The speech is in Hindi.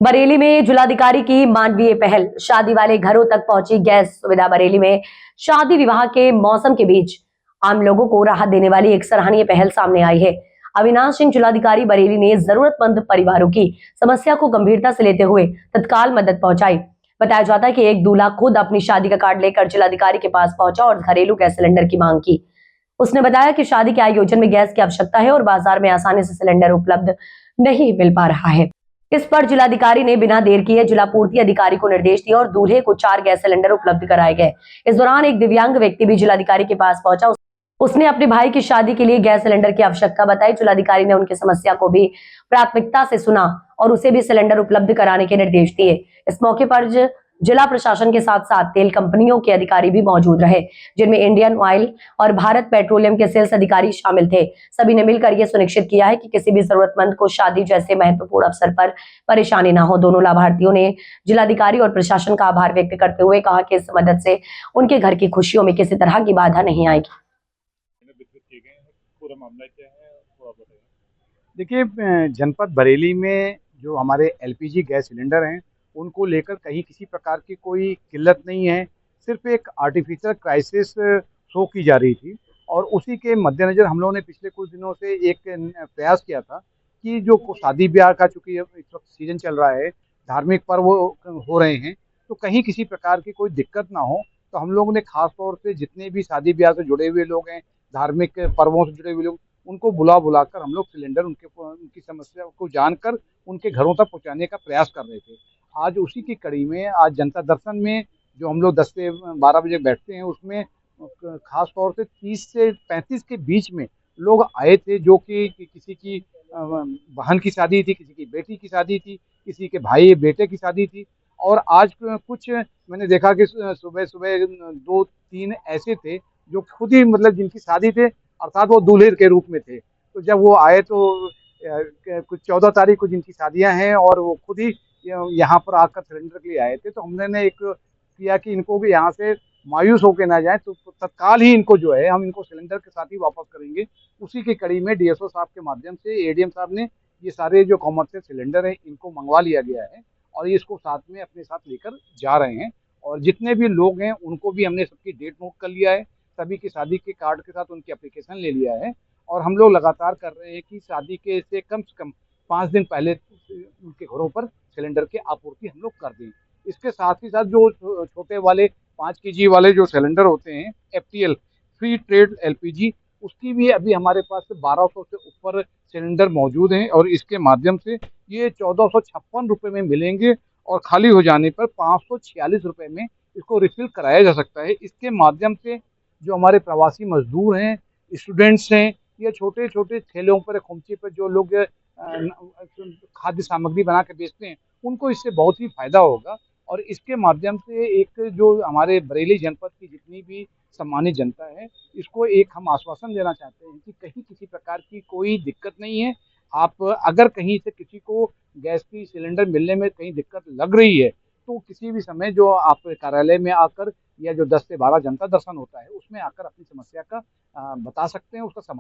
बरेली में जिलाधिकारी की मानवीय पहल, शादी वाले घरों तक पहुंची गैस सुविधा। बरेली में शादी विवाह के मौसम के बीच आम लोगों को राहत देने वाली एक सराहनीय पहल सामने आई है। अविनाश सिंह जिलाधिकारी बरेली ने जरूरतमंद परिवारों की समस्या को गंभीरता से लेते हुए तत्काल मदद पहुंचाई। बताया जाता है कि एक दूल्हा खुद अपनी शादी का कार्ड लेकर जिलाधिकारी के पास पहुंचा और घरेलू गैस सिलेंडर की मांग की। उसने बताया कि शादी के आयोजन में गैस की आवश्यकता है और बाजार में आसानी से सिलेंडर उपलब्ध नहीं मिल पा रहा है। इस पर जिलाधिकारी ने बिना देर किए जिला पूर्ति अधिकारी को निर्देश दिया और दूल्हे को 4 गैस सिलेंडर उपलब्ध कराए गए। इस दौरान एक दिव्यांग व्यक्ति भी जिलाधिकारी के पास पहुंचा। उसने अपने भाई की शादी के लिए गैस सिलेंडर की आवश्यकता बताई। जिलाधिकारी ने उनकी समस्या को भी प्राथमिकता से सुना और उसे भी सिलेंडर उपलब्ध कराने के निर्देश दिए। इस मौके पर जिला प्रशासन के साथ साथ तेल कंपनियों के अधिकारी भी मौजूद रहे, जिनमें इंडियन ऑयल और भारत पेट्रोलियम के सेल्स अधिकारी शामिल थे। सभी ने मिलकर यह सुनिश्चित किया है कि किसी भी जरूरतमंद को शादी जैसे महत्वपूर्ण अवसर पर परेशानी ना हो। दोनों लाभार्थियों ने जिलाधिकारी और प्रशासन का आभार व्यक्त करते हुए कहा कि इस मदद से उनके घर की खुशियों में किसी तरह की बाधा नहीं आएगी। पूरा मामला क्या है थोड़ा बताइए। देखिए, जनपद बरेली में जो हमारे एलपीजी गैस सिलेंडर हैं उनको लेकर कहीं किसी प्रकार की कोई किल्लत नहीं है। सिर्फ एक आर्टिफिशियल क्राइसिस शो की जा रही थी और उसी के मद्देनज़र हम लोगों ने पिछले कुछ दिनों से एक प्रयास किया था कि जो शादी ब्याह का, चूँकि इस वक्त सीजन चल रहा है, धार्मिक पर्व हो रहे हैं, तो कहीं किसी प्रकार की कोई दिक्कत ना हो। तो हम लोगों ने खास तौर से जितने भी शादी ब्याह से जुड़े हुए लोग हैं, धार्मिक पर्वों से जुड़े हुए लोग, उनको बुलाकर हम लोग सिलेंडर उनकी समस्या को जानकर उनके घरों तक पहुंचाने का प्रयास कर रहे थे। आज उसी की कड़ी में आज जनता दर्शन में जो हम लोग 10 से 12 बजे बैठते हैं, उसमें खास तौर से 30 से 35 के बीच में लोग आए थे, जो कि किसी की बहन की शादी थी, किसी की बेटी की शादी थी, किसी के भाई बेटे की शादी थी। और आज कुछ मैंने देखा कि सुबह सुबह 2-3 ऐसे थे जो खुद ही, मतलब जिनकी शादी थे, अर्थात वो दूल्हे के रूप में थे। तो जब वो आए तो कुछ 14 तारीख को जिनकी शादियां हैं और वो खुद ही यहाँ पर आकर सिलेंडर के लिए आए थे, तो हमने एक किया कि इनको भी यहाँ से मायूस होकर ना जाए, तो तत्काल ही इनको जो है हम इनको सिलेंडर के साथ ही वापस करेंगे। उसी की कड़ी में डीएसओ साहब के माध्यम से एडीएम साहब ने ये सारे जो कॉमर्शियल सिलेंडर हैं इनको मंगवा लिया गया है और ये इसको साथ में अपने साथ लेकर जा रहे हैं। और जितने भी लोग हैं उनको भी हमने सबकी डेट नोट कर लिया है, सभी की शादी के कार्ड के साथ उनकी एप्लीकेशन ले लिया है और हम लोग लगातार कर रहे हैं कि शादी के से कम 5 दिन पहले उनके घरों पर सिलेंडर की आपूर्ति हम लोग कर दें। इसके साथ ही साथ जो छोटे वाले 5 केजी वाले जो सिलेंडर होते हैं, एफटीएल फ्री ट्रेड एलपीजी, उसकी भी अभी हमारे पास 1200 से ऊपर सिलेंडर मौजूद हैं और इसके माध्यम से ये 1456 रुपये में मिलेंगे और खाली हो जाने पर 546 रुपये में इसको रिफिल कराया जा सकता है। इसके माध्यम से जो हमारे प्रवासी मजदूर हैं, स्टूडेंट्स हैं, या छोटे छोटे ठेलों पर, खोमचे पर जो लोग खाद्य सामग्री बना के बेचते हैं, उनको इससे बहुत ही फायदा होगा। और इसके माध्यम से एक जो हमारे बरेली जनपद की जितनी भी सम्मानित जनता है, इसको एक हम आश्वासन देना चाहते हैं कि कहीं किसी प्रकार की कोई दिक्कत नहीं है। आप अगर कहीं से किसी को गैस की सिलेंडर मिलने में कहीं दिक्कत लग रही है, तो किसी भी समय जो आप कार्यालय में आकर या जो 10 से 12 जनता दर्शन होता है उसमें आकर अपनी समस्या का बता सकते हैं, उसका समाधान